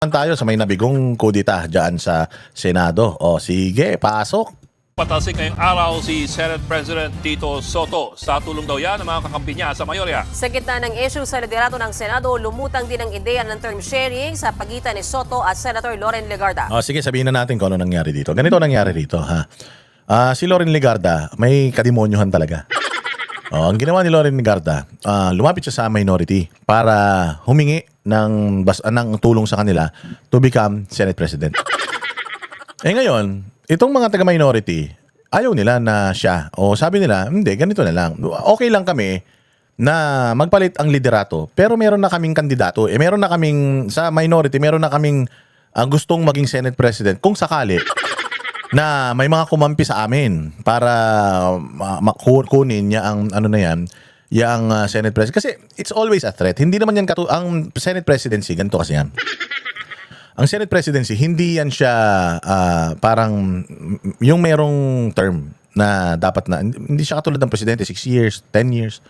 tayo sa may nabigong kudita dyan sa Senado. O sige, pasok. Patalsik ngayong araw si Senate President Tito Soto. Sa tulong daw yan ng mga kakampi niya sa mayorya. Sa gitna ng issue sa liderato ng Senado, lumutang din ang ideya ng term sharing sa pagitan ni Soto at Senator Loren Legarda. O sige, sabihin na natin kung ano nangyari dito. Ganito nangyari dito, ha. Si Loren Legarda, may kademonyuhan talaga. Ang ginawa ni Loren Legarda, lumapit siya sa minority para humingi ng tulong sa kanila to become Senate President. Ngayon, itong mga taga-minority, ayaw nila na siya. O sabi nila, hindi, ganito na lang. Okay lang kami na magpalit ang liderato, pero meron na kaming kandidato. Meron na kaming, sa minority, meron na kaming gustong maging Senate President. Kung sakali, na may mga kumampi sa amin para kunin niya ang ano na yan, yung Senate President. Kasi it's always a threat. Hindi naman yan ang Senate Presidency, ganito kasi yan. Ang Senate Presidency, hindi yan siya parang yung merong term na dapat na, hindi siya katulad ng presidente, 6 years, 10 years.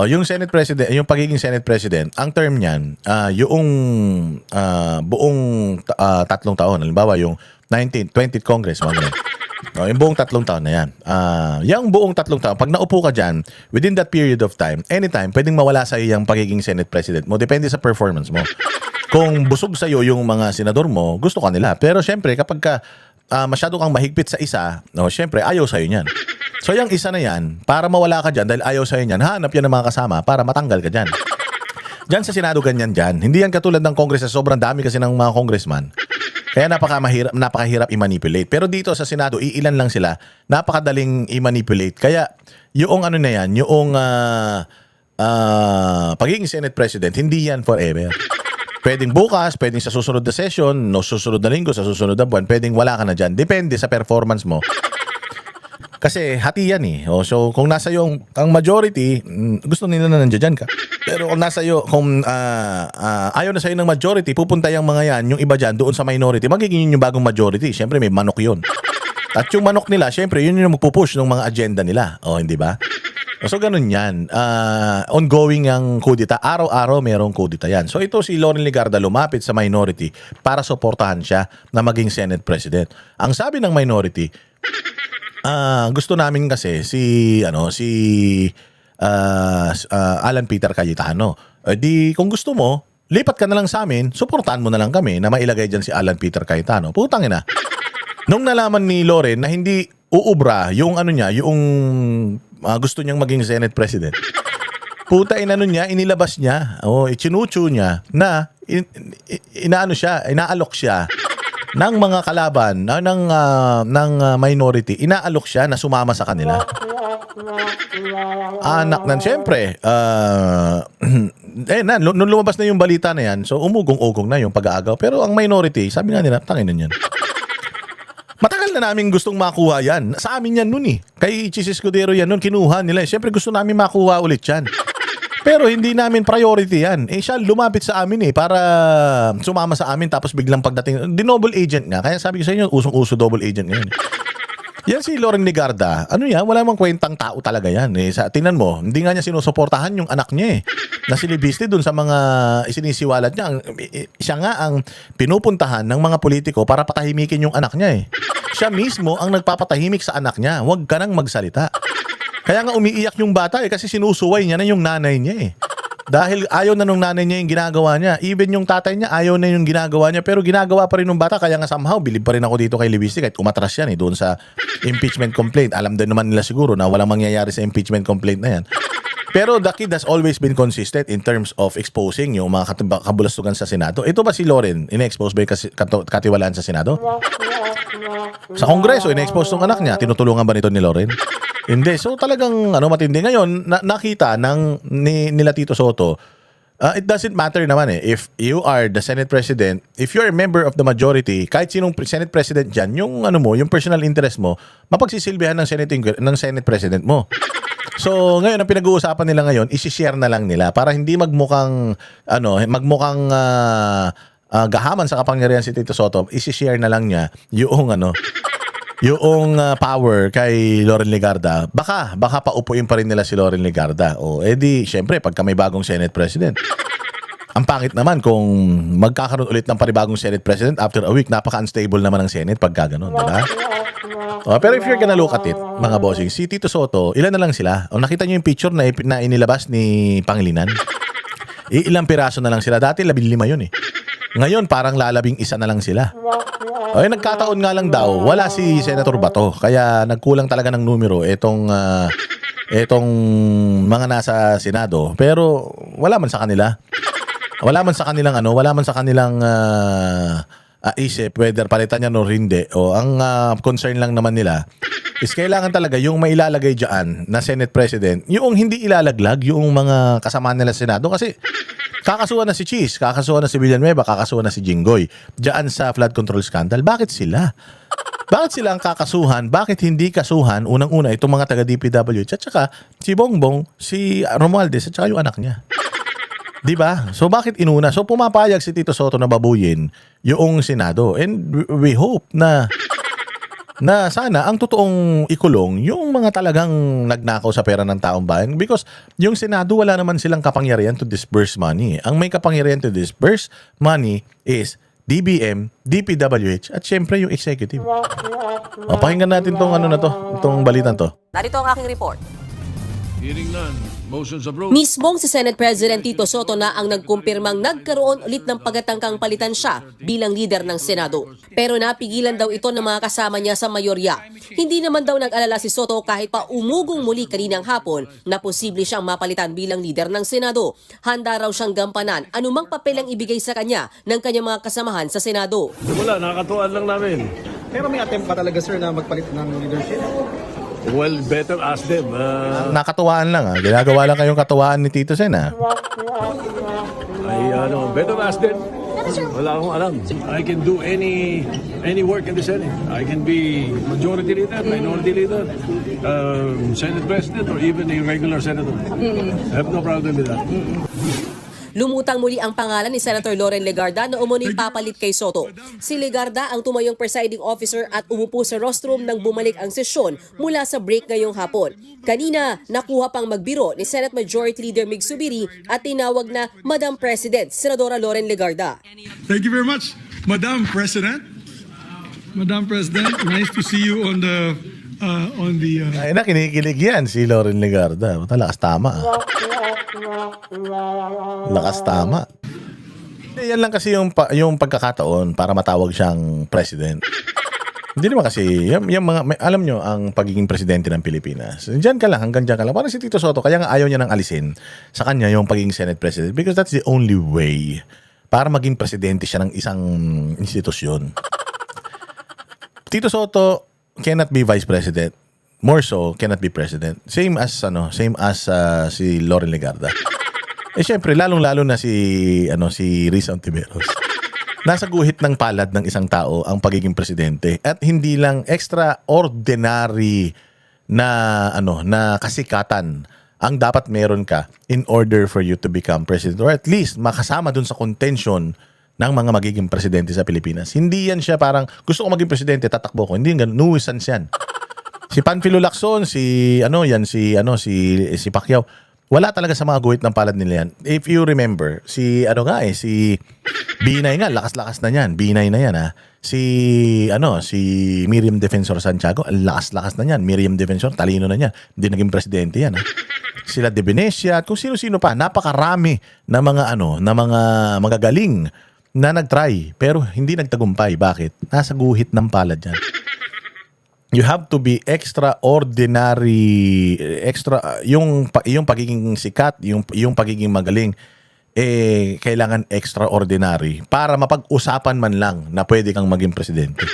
Yung Senate President, yung pagiging Senate President, ang term niyan, yung buong 3 taon, halimbawa yung 19th, 20th Congress, mga ganun. Yung buong 3 taon na yan. Yung buong 3 taon, pag naupo ka dyan, within that period of time, anytime, pwedeng mawala sa iyo yung pagiging Senate President mo. Depende sa performance mo. Kung busog sa iyo yung mga senador mo, gusto ka nila. Pero syempre, kapag ka, masyado kang mahigpit sa isa, syempre, ayaw sa iyo niyan. So yung isa na yan, para mawala ka dyan, dahil ayaw sa iyo niyan, hanap yan ng mga kasama para matanggal ka dyan. Dyan sa Senado, ganyan dyan. Hindi yan katulad ng Congress na sobrang dami kasi ng mga congressman. Kaya napakahirap i-manipulate. Pero dito sa Senado, iilan lang sila. Napakadaling i-manipulate. Kaya yung ano na yan, yung pagiging Senate President, hindi yan forever. Pwedeng bukas, pwedeng sa susunod na session, no, susunod na linggo, sa susunod na buwan, pwedeng wala ka na dyan. Depende sa performance mo. Kasi hati yan eh. So kung nasa iyo ang majority, gusto nila na nandiyan ka. Pero kung nasa iyo, kung ayaw na sa iyo ng majority, pupunta yung mga yan, yung iba dyan, doon sa minority, magiging yun yung bagong majority. Siyempre may manok yun. At yung manok nila, siyempre yun yung magpupush ng mga agenda nila. Hindi ba? So ganun yan. Ongoing ang kudita. Araw-araw merong kudita yan. So ito si Loren Legarda lumapit sa minority para suportahan siya na maging Senate President. Ang sabi ng minority, gusto namin kasi si Alan Peter Cayetano. Kung gusto mo, lipat ka na lang sa amin, suportahan mo na lang kami na mailagay dyan si Alan Peter Cayetano. Putang ina. Nung nalaman ni Loren na hindi uubra yung ano niya, yung gusto niyang maging Senate President. Puta niya, inilabas niya, ichinuchu niya na inaalok siya ng mga kalaban ng minority, inaalok siya na sumama sa kanila. Anak nan siyempre, nung lumabas na yung balita na yan, so umugong-ugong na yung pag-aagaw. Pero ang minority, sabi nga nila, tangin na yan. Matagal na namin gustong makuha yan. Sa amin yan nun eh. Kay Chis Escudero yan nun, kinuha nila. Siyempre gusto namin makuha ulit yan. Pero hindi namin priority yan. Siya lumapit sa amin para sumama sa amin tapos biglang pagdating, double agent nga. Kaya sabi ko sa inyo, usong-uso double agent ngayon. Yan si Loren Legarda, wala mang kwentang tao talaga yan. Tingnan mo, hindi nga niya sinusuportahan yung anak niya na si Libiste dun sa mga isinisiwalat niya. Siya nga ang pinupuntahan ng mga politiko para patahimikin yung anak niya Siya mismo ang nagpapatahimik sa anak niya. Huwag ka nang magsalita. Kaya nga umiiyak yung bata kasi sinusuway niya na yung nanay niya Dahil ayaw na nung nanay niya yung ginagawa niya. Even yung tatay niya, ayaw na yung ginagawa niya. Pero ginagawa pa rin ng bata. Kaya nga somehow, bilib pa rin ako dito kay Libiste kahit umatras yan doon sa impeachment complaint. Alam din naman nila siguro na walang mangyayari sa impeachment complaint na yan. Pero the kid has always been consistent in terms of exposing yung mga kabulastugan sa Senado. Ito ba si Loren, ina-expose ba yung katiwalaan sa Senado? Sa Kongreso, ina-expose ng anak niya. Tinutulungan ba nito ni Loren? Hindi. So talagang matindi. Ngayon, nakita nila Tito Soto, it doesn't matter naman If you are the Senate President, if you're a member of the majority, kahit sinong Senate President dyan, yung yung personal interest mo, mapagsisilbihan ng Senate President mo. So ngayon, ang pinag-uusapan nila ngayon, isi-share na lang nila para hindi magmukhang gahaman sa kapangyarihan si Tito Soto, isi-share na lang niya yung power kay Loren Legarda. Baka paupuin pa rin nila si Loren Legarda. Syempre, pagka may bagong Senate President, Ang pangit naman kung magkakaroon ulit ng panibagong Senate President after a week, napaka-unstable naman ng Senate pagka ganun, diba? Pero if you're gonna look at it, mga bossing, si Tito Soto, ilan na lang sila? O nakita niyo yung picture na inilabas ni Pangilinan? Ilang piraso na lang sila. Dati 15 yun eh. Ngayon parang lalabing isa na lang sila. Nagkataon nga lang daw, wala si Senator Bato. Kaya nagkulang talaga ng numero itong mga nasa Senado. Pero wala man sa kanila. Wala man sa kanilang isip whether palitan niya o hindi. O ang concern lang naman nila is kailangan talaga yung mailalagay diyan na Senate President, yung hindi ilalaglag yung mga kasama nila sa Senado kasi kakasuhan na si Cheese, kakasuhan na si Villanueva, kakasuhan na si Jinggoy diyan sa flood control scandal. Bakit sila? Bakit sila ang kakasuhan? Bakit hindi kasuhan unang-una itong mga taga DPWH at saka si Bongbong, si Romualdez at saka yung anak niya? Diba? So bakit inuna? So pumapayag si Tito Soto na babuyin yung Senado. And we hope na sana ang totoong ikulong yung mga talagang nagnakaw sa pera ng taong bayan because yung Senado wala naman silang kapangyarihan to disburse money. Ang may kapangyarihan to disburse money is DBM, DPWH at syempre yung executive. Pakinggan natin itong balitan to. Narito ang aking report. Hearing none, motions approved. Mismong si Senate President Tito Soto na ang nagkumpirmang nagkaroon ulit ng pagkatangkang palitan siya bilang leader ng Senado. Pero napigilan daw ito ng mga kasama niya sa mayorya. Hindi naman daw nag-alala si Soto kahit pa umugong muli kaninang hapon na posible siyang mapalitan bilang leader ng Senado. Handa raw siyang gampanan anumang papel ang ibigay sa kanya ng kanyang mga kasamahan sa Senado. Wala, nakakatuwaan lang namin. Pero may attempt pa talaga sir na magpalit ng leadership? Well, better ask them. Nakatuwaan lang Ginagawa lang kayong katuwaan ni Tito Sen Better ask them. Wala akong alam. I can do any work in the Senate. I can be majority leader, minority leader, Senate President, or even a regular senator. I have no problem with that. Lumutang muli ang pangalan ni Senator Loren Legarda na umunoy papalit kay Soto. Si Legarda ang tumayong presiding officer at umupo sa rostrum nang bumalik ang sesyon mula sa break ngayong hapon. Kanina, nakuha pang magbiro ni Senate Majority Leader Mig Zubiri at tinawag na Madam President, Senadora Loren Legarda. Thank you very much, Madam President. Madam President, nice to see you on the Ay na, kinikilig yan si Loren Legarda. Lakas tama Lakas tama. Yan lang kasi yung pagkakataon para matawag siyang president. Hindi naman kasi, alam nyo, ang pagiging presidente ng Pilipinas. Diyan ka lang, hanggang diyan ka lang. Parang si Tito Soto, kaya nga ayaw niya nang alisin sa kanya yung pagiging Senate President because that's the only way para maging presidente siya ng isang institusyon. Tito Soto cannot be vice president. More so, cannot be president. Same as si Loren Legarda. Syempre, lalong-lalo na si Risa Ontiveros. Nasa guhit ng palad ng isang tao ang pagiging presidente at hindi lang extraordinary na kasikatan ang dapat meron ka in order for you to become president or at least makasama dun sa contention ng mga magiging presidente sa Pilipinas. Hindi yan siya parang gusto ko maging presidente, tatakbo ko. Hindi ganun, nuisance yan. Si Panfilo Lacson, si Pacquiao, wala talaga sa mga guhit ng palad nila yan. If you remember, si Binay nga, lakas-lakas na yan. Binay na yan Si Miriam Defensor Santiago, lakas-lakas na yan. Miriam Defensor, talino na yan. Hindi naging presidente yan Sila De Venecia, at kung sino-sino pa, napakarami na mga magagaling na nag-try pero hindi nagtagumpay. Bakit? Nasa guhit ng palad yan. You have to be extraordinary, yung pagiging sikat, yung pagiging magaling, kailangan extraordinary para mapag-usapan man lang na pwede kang maging presidente.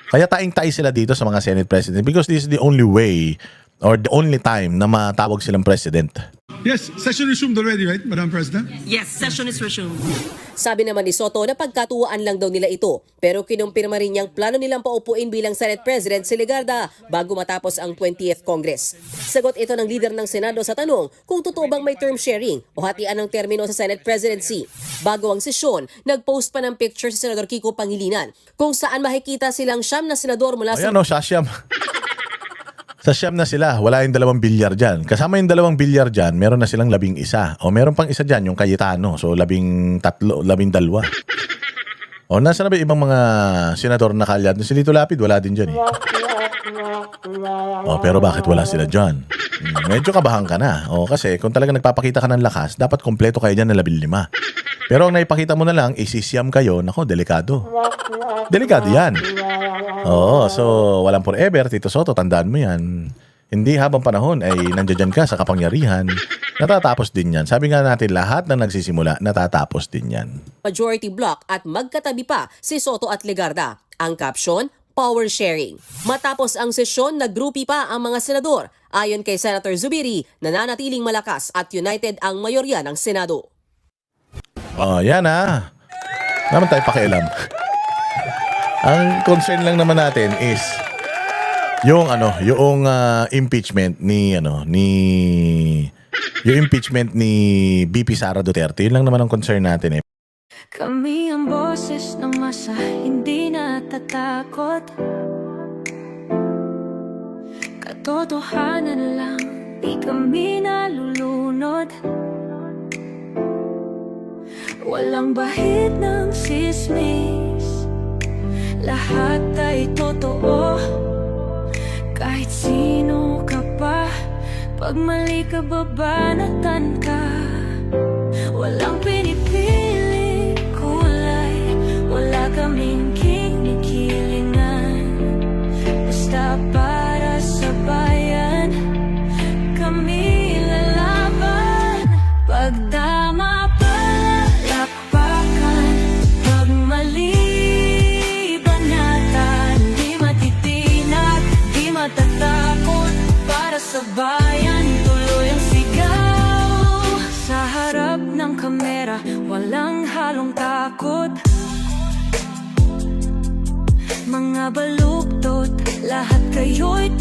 Kaya taing-tai sila dito sa mga Senate President because this is the only way or the only time na matawag silang president. Yes, session resumed already, right, Madam President? Yes, session is resumed. Sabi naman ni Soto na pagkatuwaan lang daw nila ito. Pero kinumpirma rin niyang plano nilang paupuin bilang Senate President si Legarda bago matapos ang 20th Congress. Sagot ito ng leader ng Senado sa tanong kung totoo bang may term sharing o hatian ng termino sa Senate Presidency. Bago ang sesyon, nag-post pa ng picture si Senador Kiko Pangilinan kung saan makikita silang 9 na senador mula sa... Sasyam. Sa siyam na sila, wala yung 2 bilyar dyan. Kasama yung 2 bilyar dyan, meron na silang 11. O meron pang isa dyan, yung Cayetano. So 12. O nasa na ba ibang mga senador na kalyad? Si Lito Lapid, wala din dyan eh. O pero bakit wala sila dyan? Medyo kabahan ka na. O kasi kung talaga nagpapakita ka ng lakas, dapat kompleto kayo dyan na 15. Pero ang naipakita mo na lang, isisiyam kayo, nako, delikado. Delikado yan. Oo, so walang forever, Tito Soto, tandaan mo yan. Hindi habang panahon ay nandiyan ka sa kapangyarihan, natatapos din yan. Sabi nga natin, lahat na nagsisimula, natatapos din yan. Majority block at magkatabi pa si Soto at Legarda. Ang caption, power sharing. Matapos ang sesyon, nagrupi pa ang mga senador. Ayon kay Senator Zubiri, nananatiling malakas at united ang mayorya ng Senado. Oh, yan ah. Naman tayo pakialam. Ang concern lang naman natin is yung impeachment ni yung impeachment ni BP Sara Duterte. Yun lang naman ang concern natin eh. Kami ang boses ng masa, hindi natatakot. Katotohanan lang, di kami nalulunod. Walang bahid ng sismis, lahat ay totoo. Kahit sino ka pa, pag mali ka babanatan ka. Walang pinipili kulay, wala kaming kinikilingan. Basta para sa bayan, kami lalaban. Pagdama palakpakan, pag mali banatan, di matitinag, di matatakot. Para sa bayan, tuloy ang sigaw. Sa harap ng kamera, walang halong takot. Mga baluktot, lahat kayo'y